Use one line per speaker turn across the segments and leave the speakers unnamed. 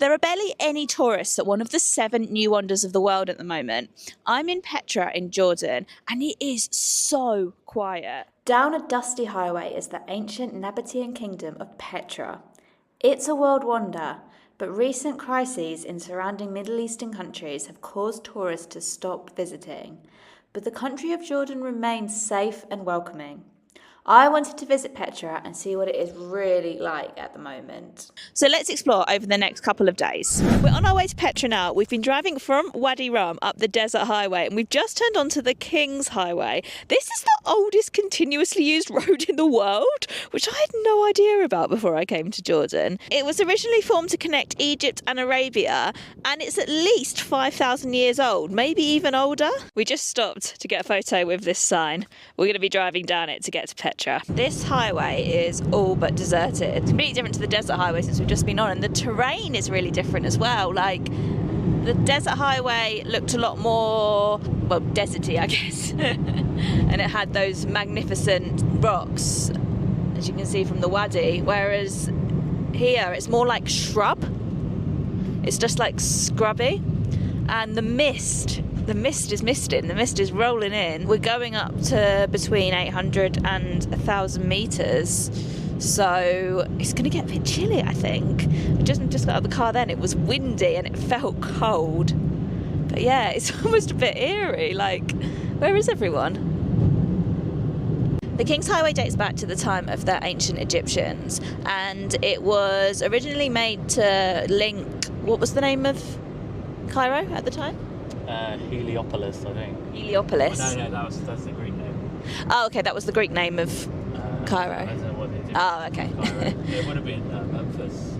There are barely any tourists at one of the 7 new wonders of the world at the moment. I'm in Petra in Jordan, and it is so quiet. Down a dusty highway is the ancient Nabatean kingdom of Petra. It's a world wonder, but recent crises in surrounding Middle Eastern countries have caused tourists to stop visiting. But the country of Jordan remains safe and welcoming. I wanted to visit Petra and see what it is really like at the moment. So let's explore over the next couple of days. We're on our way to Petra now. We've been driving from Wadi Rum up the desert highway and we've just turned onto the King's Highway. This is the oldest continuously used road in the world, which I had no idea about before I came to Jordan. It was originally formed to connect Egypt and Arabia, and it's at least 5,000 years old, maybe even older. We just stopped to get a photo with this sign. We're going to be driving down it to get to Petra. This highway is all but deserted. It's completely different to the desert highway since we've just been on, and the terrain is really different as well. Like, the desert highway looked a lot more, well, deserty, I guess. And it had those magnificent rocks, as you can see from the wadi, whereas here it's more like shrub. It's just like scrubby. And the mist is misting, the mist is rolling in. We're going up to between 800 and 1,000 metres, so it's going to get a bit chilly, I think. We just got out of the car then, it was windy and it felt cold. But yeah, it's almost a bit eerie, like, where is everyone? The King's Highway dates back to the time of the ancient Egyptians, and it was originally made to link, what was the name of Cairo at the time?
Heliopolis, I think.
Heliopolis.
Oh, no, that's the Greek name.
Oh, okay, that was the Greek name of Cairo.
I don't know what they did.
Oh, okay.
It would have been Memphis.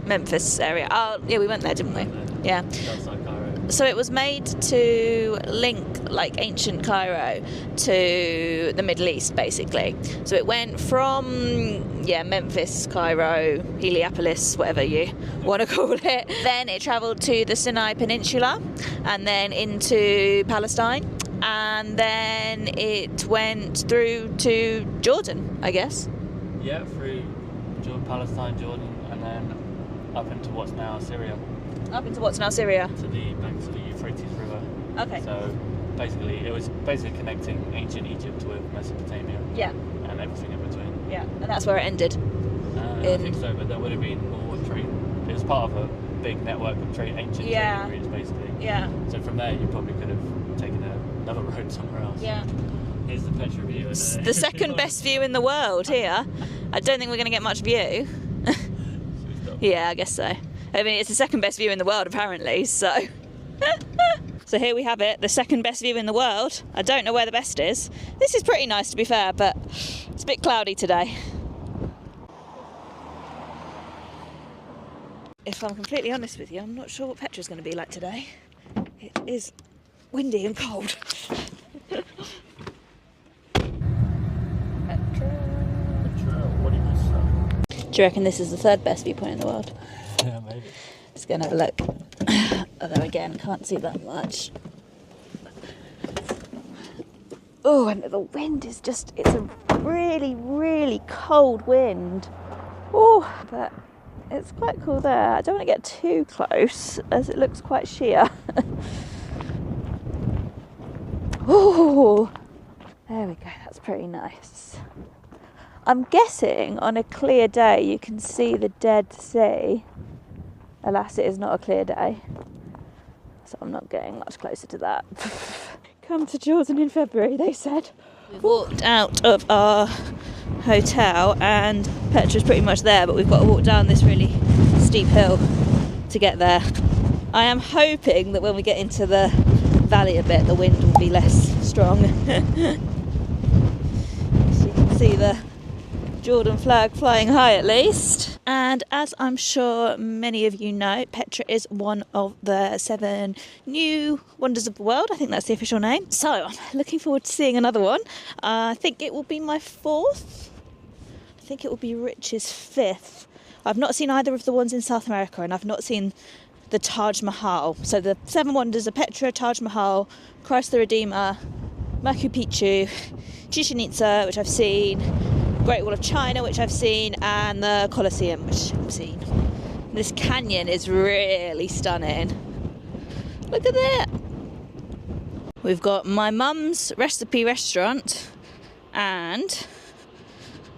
Memphis area. Oh, yeah, we went there, didn't we? Yeah.
Outside Cairo.
So it was made to link, like, ancient Cairo to the Middle East, basically. So it went from, Memphis, Cairo, Heliopolis, whatever you want to call it. Then it travelled to the Sinai Peninsula and then into Palestine. And then it went through to Jordan, I guess.
Yeah, through Palestine, Jordan, and then up into what's now Syria.
Up into what's now Syria?
Back to the Euphrates River.
Okay.
So basically, it was connecting ancient Egypt with Mesopotamia.
Yeah.
And everything in between.
Yeah, and that's where it ended.
I think so, but there would have been more trade. It was part of a big network of ancient trading routes, basically.
Yeah.
So from there, you probably could have taken another road somewhere else.
Yeah.
Here's the Petra view.
It's the second best view in the world here. I don't think we're going to get much view. Yeah, I guess so. I mean, it's the second best view in the world, apparently, so... So here we have it, the second best view in the world. I don't know where the best is. This is pretty nice, to be fair, but it's a bit cloudy today. If I'm completely honest with you, I'm not sure what Petra's going to be like today. It is windy and cold.
Petra, what do you say?
Do you reckon this is the third best viewpoint in the world?
Yeah, maybe.
Let's go and have a look. Although again, can't see that much. Oh, and the wind is just, it's a really, really cold wind. Oh, but it's quite cool there. I don't want to get too close as it looks quite sheer. Oh, there we go, that's pretty nice. I'm guessing on a clear day you can see the Dead Sea. Alas, it is not a clear day, so I'm not getting much closer to that. Come to Jordan in February, they said. We've walked out of our hotel and Petra's pretty much there, but we've got to walk down this really steep hill to get there. I am hoping that when we get into the valley a bit, the wind will be less strong. So you can see the Jordan flag flying high at least. And as I'm sure many of you know, Petra is one of the 7 new wonders of the world. I think that's the official name. So I'm looking forward to seeing another one. I think it will be my 4th. I think it will be Rich's 5th. I've not seen either of the ones in South America, and I've not seen the Taj Mahal. So the 7 wonders are Petra, Taj Mahal, Christ the Redeemer, Machu Picchu, Chichen Itza, which I've seen, Great Wall of China, which I've seen, and the Colosseum, which I've seen. This canyon is really stunning. Look at that. We've got my mum's recipe restaurant and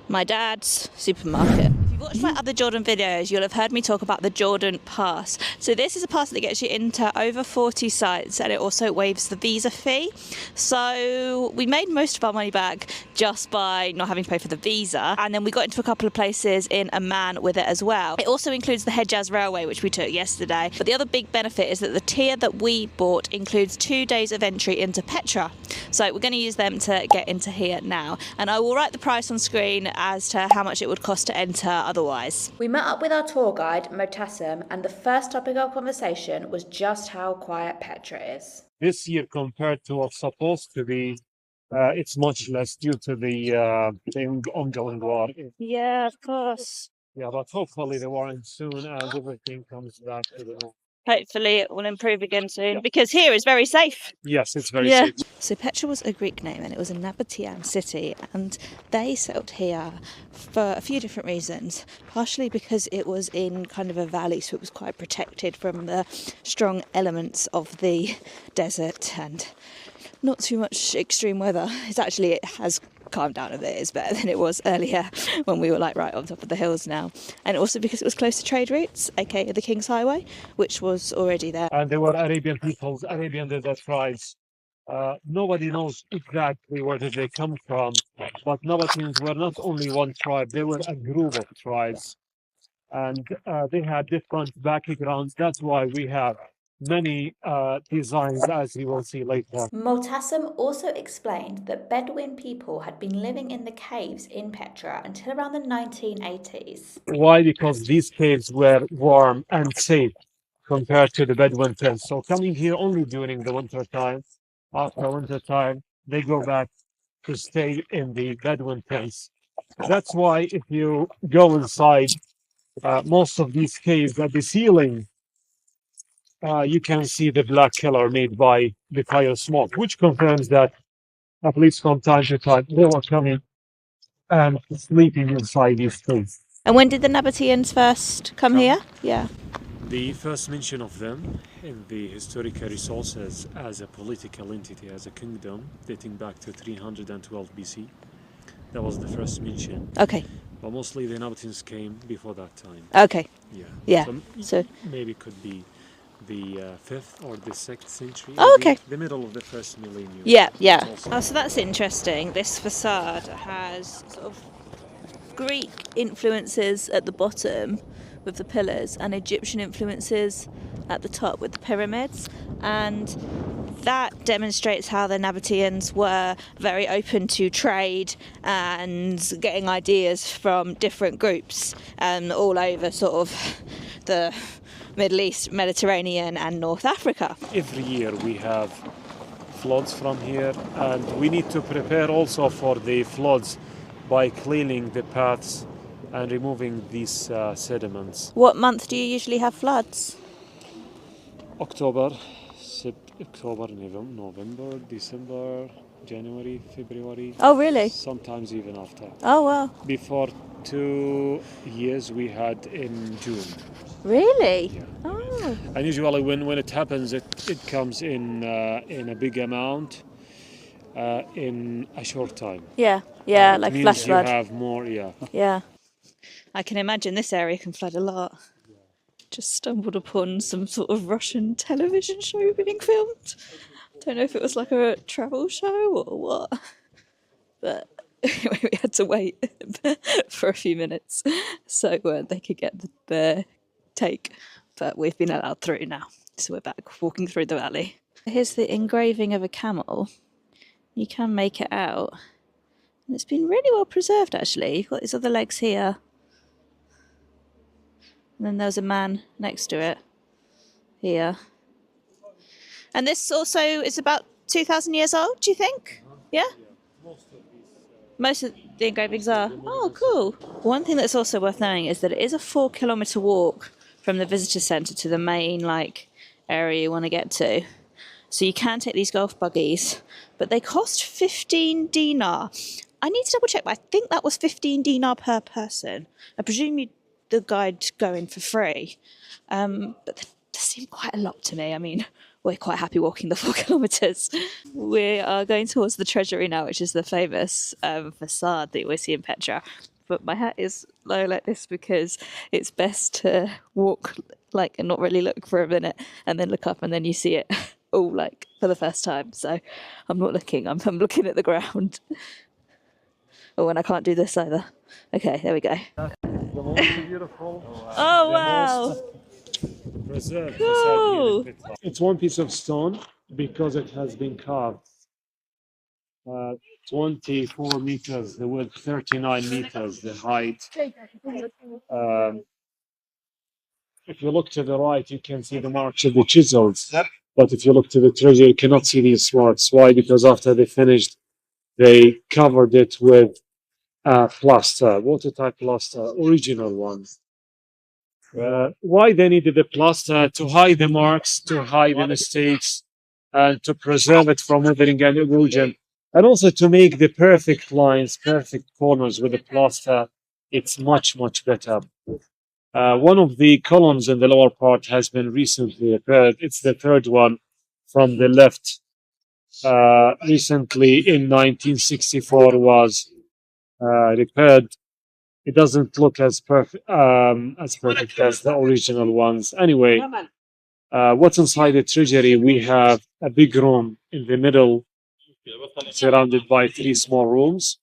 my dad's supermarket. If you've watched my other Jordan videos, you'll have heard me talk about the Jordan Pass. So this is a pass that gets you into over 40 sites, and it also waives the visa fee. So we made most of our money back just by not having to pay for the visa, and then we got into a couple of places in Amman with it as well. It also includes the Hejaz Railway, which we took yesterday. But the other big benefit is that the tier that we bought includes 2 days of entry into Petra. So we're going to use them to get into here now, and I will write the price on screen as to how much it would cost to enter otherwise. We met up with our tour guide, Motassem, and the first topic of conversation was just how quiet Petra is.
This year compared to what's supposed to be, it's much less due to the ongoing war.
Yeah, of course.
Yeah, but hopefully the war ends soon and everything comes back to the normal.
Hopefully it will improve again soon, because here is very safe.
Yes, it's very safe.
So Petra was a Greek name, and it was a Nabatean city, and they settled here for a few different reasons. Partially because it was in kind of a valley, so it was quite protected from the strong elements of the desert and not too much extreme weather. It has calmed down a bit. It's better than it was earlier when we were like right on top of the hills now. And also because it was close to trade routes, aka the King's Highway, which was already there.
And there were Arabian peoples, Arabian desert tribes. Nobody knows exactly where did they come from, but Nabateans were not only one tribe, they were a group of tribes. And they had different backgrounds. That's why we have many designs, as you will see later.
Motassem also explained that Bedouin people had been living in the caves in Petra until around the 1980s.
Why? Because these caves were warm and safe compared to the Bedouin tents. So coming here only during the winter time, after winter time, they go back to stay in the Bedouin tents. That's why if you go inside most of these caves at the ceiling, you can see the black color made by the fire smoke, which confirms that at least from time to time they were coming and sleeping inside these caves.
And when did the Nabateans first come here? Yeah.
The first mention of them in the historical resources as a political entity, as a kingdom, dating back to 312 BC. That was the first mention.
Okay.
But mostly the Nabateans came before that time.
Okay.
Yeah.
Yeah. So
maybe it could be the 5th or the 6th century.
Oh, okay.
The middle of the first millennium.
yeah. Oh, so that's interesting. This facade has sort of Greek influences at the bottom with the pillars and Egyptian influences at the top with the pyramids, and that demonstrates how the Nabateans were very open to trade and getting ideas from different groups all over sort of the Middle East, Mediterranean and North Africa.
Every year we have floods from here, and we need to prepare also for the floods by cleaning the paths and removing these sediments.
What month do you usually have floods?
October, November, December, January, February.
Oh, really?
Sometimes even after.
Oh, wow.
Before 2 years we had in June.
Really?
Yeah.
Oh.
And usually when it happens, it comes in a big amount in a short time.
Yeah, like
means
flash flood.
You have more, yeah.
Yeah. I can imagine this area can flood a lot. Just stumbled upon some sort of Russian television show being filmed. Don't know if it was like a travel show or what. But anyway, we had to wait for a few minutes so they could get the take. But we've been allowed through now. So we're back walking through the valley. Here's the engraving of a camel. You can make it out. And it's been really well preserved, actually. You've got these other legs here. And then there's a man next to it here. And this also is about 2,000 years old, do you think? Yeah? Most of the engravings are. Oh, cool. One thing that's also worth knowing is that it is a 4-kilometre walk from the visitor centre to the main area you want to get to. So you can take these golf buggies, but they cost 15 dinar. I need to double check, but I think that was 15 dinar per person. I presume the guide going for free. But that seemed quite a lot to me. I mean, we're quite happy walking the 4 kilometres. We are going towards the Treasury now, which is the famous facade that you always see in Petra. But my hat is low like this because it's best to walk like and not really look for a minute and then look up and then you see it all like for the first time. So I'm not looking, I'm looking at the ground. Oh, and I can't do this either. Okay, there we go.
The most beautiful.
Oh, wow.
Preserved
Cool.
facade unit. It's one piece of stone because it has been carved. 24 meters, the width 39 meters, the height. If you look to the right, you can see the marks of the chisels. But if you look to the treasure, you cannot see these marks. Why? Because after they finished, they covered it with plaster, watertight plaster, original ones. Why they needed the plaster? To hide the marks, to hide the mistakes, and to preserve it from withering and erosion, and also to make the perfect lines, perfect corners with the plaster. It's much, much better. One of the columns in the lower part has been recently repaired. It's the third one from the left. Recently in 1964 was repaired. It doesn't look as perfect as the original ones. Anyway, what's inside the treasury? We have a big room in the middle, surrounded by 3 small rooms.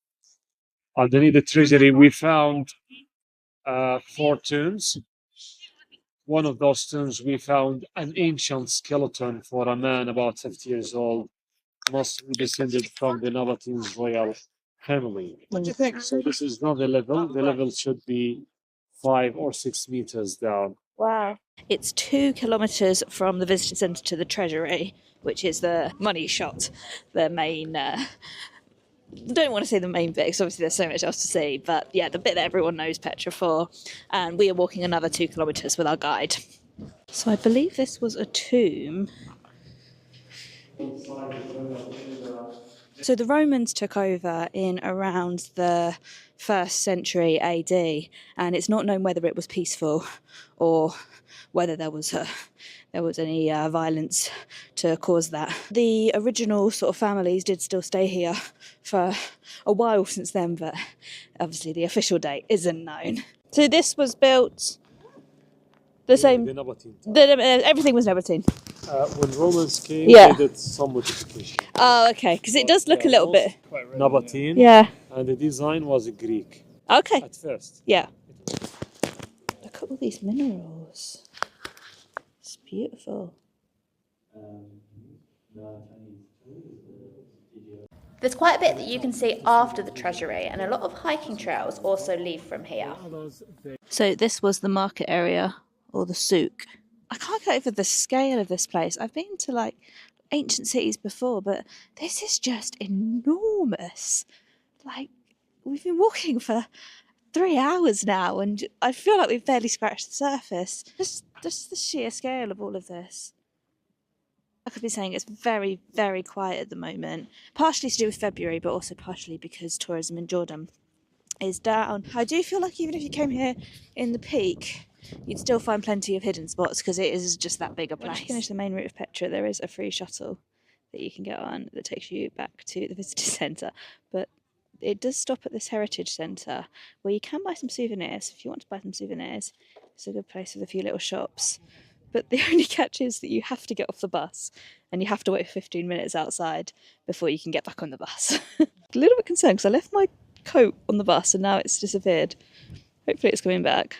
Underneath the treasury, we found 4 tombs. One of those tombs, we found an ancient skeleton for a man about 50 years old, must be descended from the Nabateans royal family. What do you think? So this is not the level. The level should be 5 or 6 meters down.
Wow. It's 2 kilometres from the visitor centre to the Treasury, which is the money shot, the main. Don't want to say the main bit because obviously there's so much else to see, but yeah, the bit that everyone knows Petra for. And we are walking another 2 kilometres with our guide. So I believe this was a tomb. So the Romans took over in around the 1st century AD, and it's not known whether it was peaceful or whether there was any violence to cause that. The original sort of families did still stay here for a while since then, but obviously the official date isn't known. So this was built the same.
The Nabatean.
Everything was Nabatean.
When Romans came,
Yeah.
they did some modification.
Oh, okay, because it does look a little bit.
Nabatean.
Yeah.
And the design was Greek
Okay.
at first.
Yeah. Look at all these minerals. It's beautiful. There's quite a bit that you can see after the Treasury, and a lot of hiking trails also lead from here. So this was the market area, or the souk. I can't get over the scale of this place. I've been to like ancient cities before, but this is just enormous. Like, we've been walking for 3 hours now, and I feel like we've barely scratched the surface. Just the sheer scale of all of this. I could be saying it's very, very quiet at the moment. Partially to do with February, but also partially because tourism in Jordan is down. I do feel like even if you came here in the peak, you'd still find plenty of hidden spots because it is just that big a place. Once you finish the main route of Petra, there is a free shuttle that you can get on that takes you back to the visitor centre. But it does stop at this heritage centre where you can buy some souvenirs. If you want to buy some souvenirs, it's a good place with a few little shops. But the only catch is that you have to get off the bus and you have to wait for 15 minutes outside before you can get back on the bus. A little bit concerned because I left my coat on the bus and now it's disappeared. Hopefully it's coming back.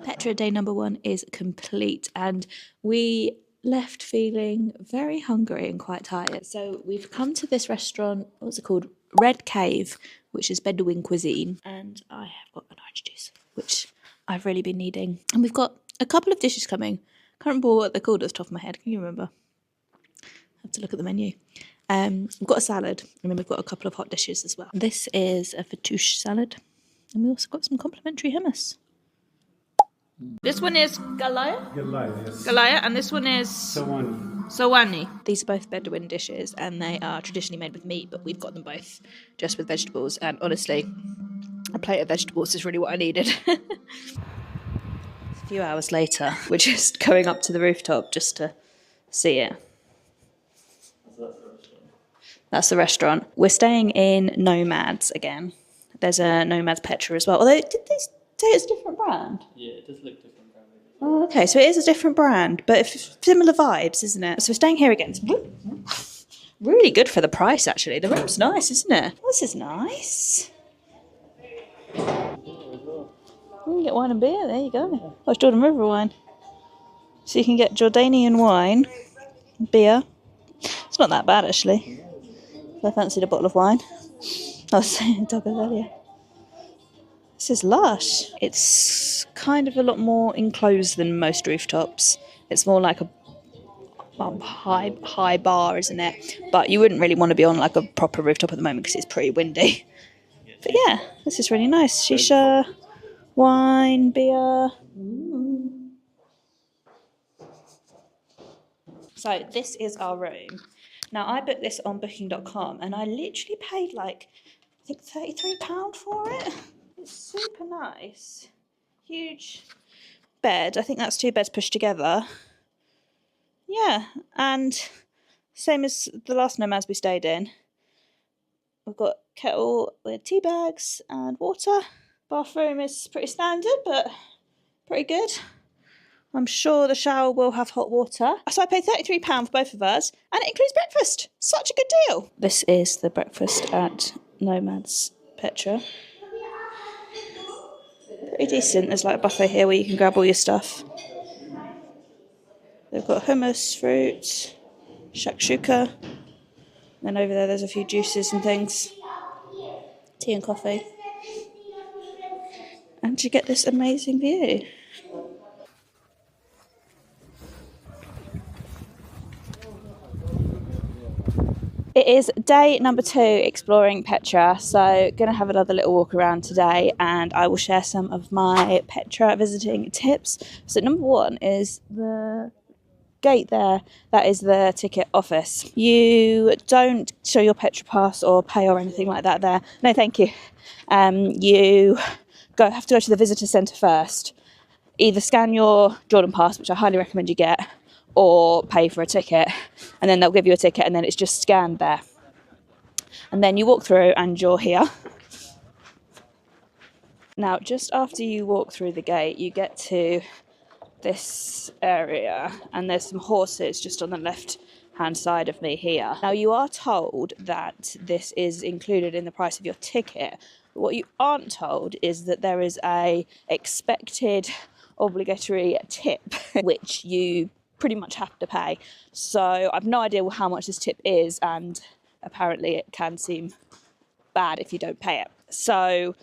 Petra day number 1 is complete, and we left feeling very hungry and quite tired. So we've come to this restaurant, what's it called? Red Cave, which is Bedouin cuisine. And I have got an orange juice, which I've really been needing. And we've got a couple of dishes coming. Can't remember what they're called at the top of my head. Can you remember? I have to look at the menu. We've got a salad, and then we've got a couple of hot dishes as well. This is a fattoush salad, and we also got some complimentary hummus. This one is galaya?
Galaya, yes.
Galaya, and this one is
Sawani.
sawani. These are both Bedouin dishes, and they are traditionally made with meat, but we've got them both just with vegetables. And honestly, A plate of vegetables is really what I needed. A few hours later, we're just going up to the rooftop just to see it. That's the restaurant. We're staying in Nomads again. There's a Nomads Petra as well. Although, did they say it's a different brand?
Yeah, it does look different.
Oh, okay, so it is a different brand, but similar vibes, isn't it? So we're staying here again. It's really good for the price, actually. The room's nice, isn't it? This is nice. You can get wine and beer. There you go. Oh, it's Jordan River wine. So you can get Jordanian wine, beer. It's not that bad, actually. If I fancied a bottle of wine. I was saying talk earlier. This is lush. It's kind of a lot more enclosed than most rooftops. It's more like a high bar, isn't it? But you wouldn't really want to be on like a proper rooftop at the moment because it's pretty windy. But yeah, this is really nice. Shisha, wine, beer. So this is our room. Now I booked this on booking.com and I literally paid like, I think £33 for it. It's super nice. Huge bed. I think that's 2 beds pushed together. Yeah, and same as the last Nomads we stayed in. We've got kettle with tea bags and water. Bathroom is pretty standard, but pretty good. I'm sure the shower will have hot water. So I paid £33 for both of us, and it includes breakfast. Such a good deal. This is the breakfast at Nomads Petra. Pretty decent. There's like a buffet here where you can grab all your stuff. They've got hummus, fruit, shakshuka. And over there, there's a few juices and things. Tea and coffee. And you get this amazing view. It is day number 2 exploring Petra, so going to have another little walk around today and I will share some of my Petra visiting tips. So number 1 is the gate there. That is the ticket office. You don't show your Petra pass or pay or anything like that there. No, thank you. You have to go to the visitor centre first. Either scan your Jordan pass, which I highly recommend you get, or pay for a ticket, and then they'll give you a ticket and then it's just scanned there. And then you walk through and you're here. Now, just after you walk through the gate, you get to this area and there's some horses just on the left hand side of me here. Now, you are told that this is included in the price of your ticket. But what you aren't told is that there is a expected obligatory tip which you pretty much have to pay. So I've no idea how much this tip is, and apparently it can seem bad if you don't pay it. So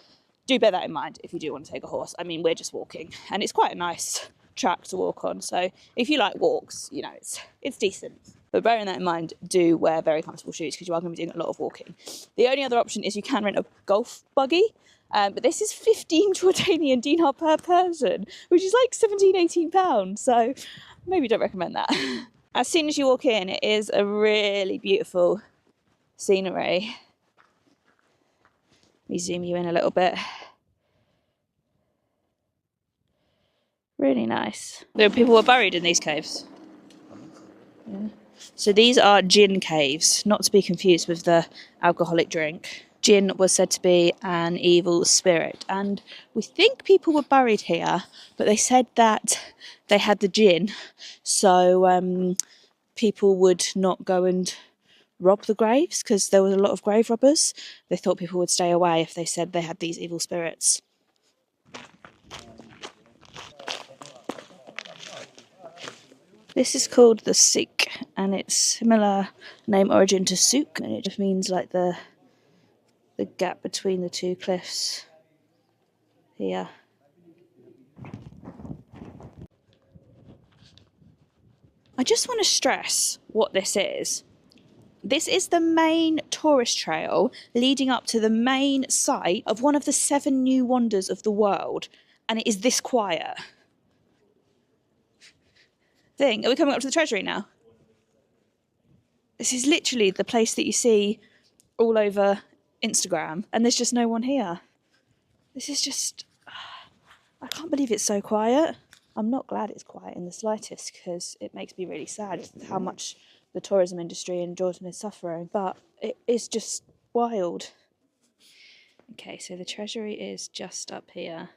do bear that in mind if you do want to take a horse. I mean, we're just walking and it's quite a nice track to walk on. So if you like walks, you know, it's decent. But bearing that in mind, do wear very comfortable shoes because you are going to be doing a lot of walking. The only other option is you can rent a golf buggy. But this is 15 Jordanian dinar per person, which is like £17-18. So maybe don't recommend that. As soon as you walk in, it is a really beautiful scenery. Let me zoom you in a little bit. Really nice. There are people who are buried in these caves. Yeah. So these are gin caves, not to be confused with the alcoholic drink. Gin was said to be an evil spirit, and we think people were buried here, but they said that they had the gin, so people would not go and rob the graves because there was a lot of grave robbers. They thought people would stay away if they said they had these evil spirits. This is called the Sikh, and it's similar name origin to souk, and it just means like the gap between the two cliffs here. I just want to stress what this is. This is the main tourist trail leading up to the main site of one of the 7 new wonders of the world, and it is this quiet. Are we coming up to the Treasury now? This is literally the place that you see all over Instagram, and there's just no one here. This is just... I can't believe it's so quiet. I'm not glad it's quiet in the slightest because it makes me really sad how much the tourism industry in Jordan is suffering. But it is just wild. Okay, so the Treasury is just up here.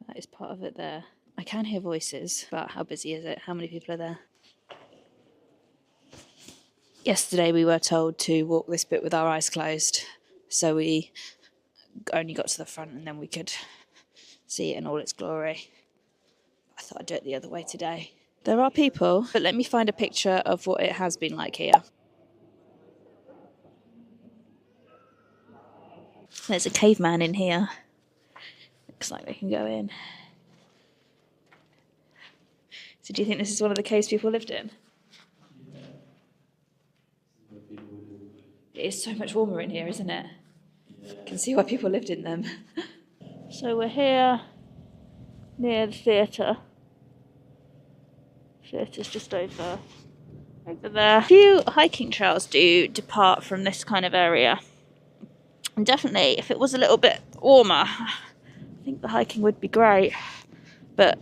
That is part of it there. I can hear voices, but how busy is it? How many people are there? Yesterday we were told to walk this bit with our eyes closed, so we only got to the front and then we could see it in all its glory. I thought I'd do it the other way today. There are people, but let me find a picture of what it has been like here. There's a caveman in here. Looks like we can go in. So do you think this is one of the caves people lived in? It is so much warmer in here, isn't it? You can see why people lived in them. So we're here near the theatre. Theatre's just over there. A few hiking trails do depart from this kind of area. And definitely, if it was a little bit warmer, I think the hiking would be great. But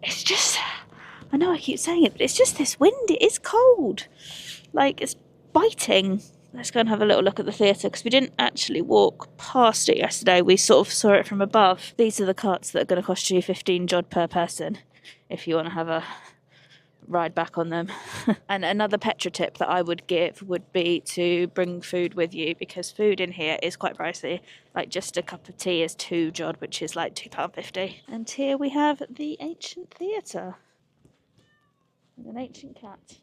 it's just, I know I keep saying it, but it's just this wind. It is cold. Like, it's biting. Let's go and have a little look at the theatre, because we didn't actually walk past it yesterday. We sort of saw it from above. These are the carts that are going to cost you 15 jod per person if you want to have a ride back on them. And another Petra tip that I would give would be to bring food with you, because food in here is quite pricey. Like just a cup of tea is 2 jod, which is like £2.50. And here we have the ancient theatre with an ancient cat.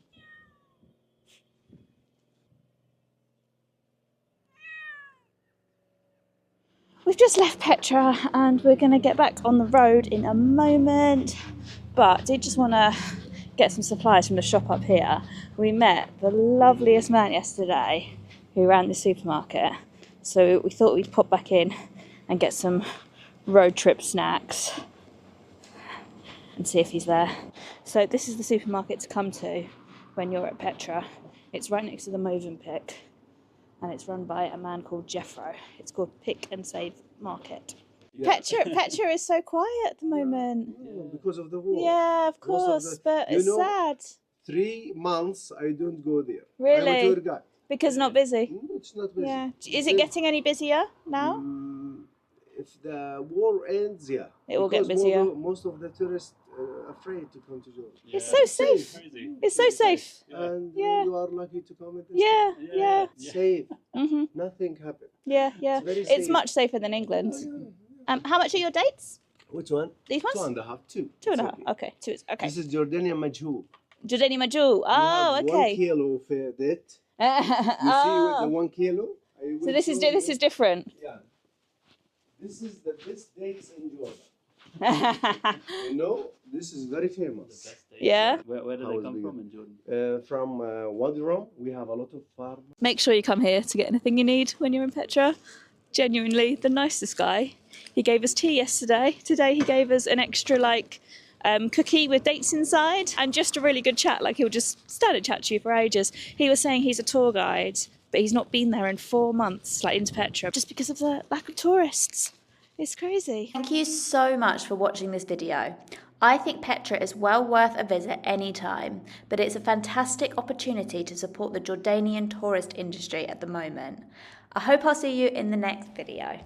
We've just left Petra and we're going to get back on the road in a moment, but I did just want to get some supplies from the shop up here. We met the loveliest man yesterday who ran the supermarket, so we thought we'd pop back in and get some road trip snacks and see if he's there. So this is the supermarket to come to when you're at Petra. It's right next to the Movenpick, and it's run by a man called Jeffro. It's called Pick and Save Market. Yeah. Petra is so quiet at the moment.
Yeah, because of the war.
Yeah, of course, but it's sad.
3 months I don't go there.
Really?
I'm a tour guide.
Because not busy?
It's not busy.
Yeah. Is it getting any busier now?
If the war ends, yeah.
It will get busier.
Most of the tourists are afraid to come to Jordan.
Yeah. It's so safe. It's so safe.
Yeah. And you are lucky to come in this
Yeah.
Safe. Nothing happened.
Yeah.
It's
much safer than England. How much are your dates?
Which one?
These ones?
2.5. 2.
2.5. Okay. 2 is okay.
This is Jordanian majhul.
Jordanian majhul. Oh, okay.
1 kilo of date. You see with the 1 kilo?
So this is different.
Yeah. This is the best dates in Jordan. You know, this is very famous.
Yeah.
Where do they come from in Jordan?
From Wadi Rum, we have a lot of farms.
Make sure you come here to get anything you need when you're in Petra. Genuinely the nicest guy. He gave us tea yesterday. Today he gave us an extra cookie with dates inside, and just a really good chat. Like, he'll just stand and chat to you for ages. He was saying he's a tour guide, but he's not been there in 4 months, like into Petra, just because of the lack of tourists. It's crazy. Thank you so much for watching this video. I think Petra is well worth a visit anytime, but it's a fantastic opportunity to support the Jordanian tourist industry at the moment. I hope I'll see you in the next video.